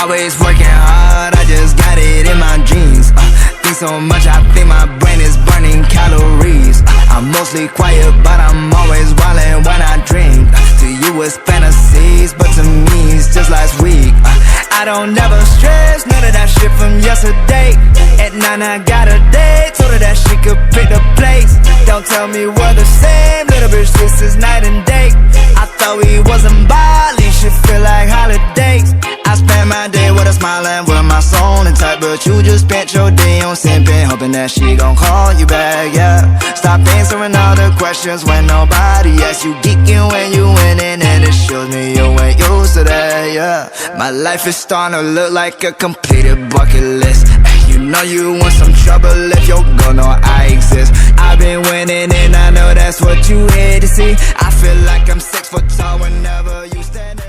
Always working hard, I just got it in my genes. Think so much, I think my brain is burning calories. I'm mostly quiet, but I'm always wildin' when I drink. To you it's fantasies, but to me it's just last week. I don't ever stress, none of that shit from yesterday. At 9 I got a date, told her that she could pick the place. Don't tell me we're the same, little bitch, this is night and day. I thought we wasn't Bali, shit feel like holidays. I spent my day with a smile and with my soul intact, but you just spent your day on simping, hoping that she gon' call you back, yeah. Stop answering all the questions when nobody asks. You geeking when you winning, and it shows me you ain't used to that, yeah. My life is starting to look like a completed bucket list. You know you want some trouble if your girl know I exist. I've been winning and I know that's what you hate to see. I feel like I'm 6 foot tall whenever you stand.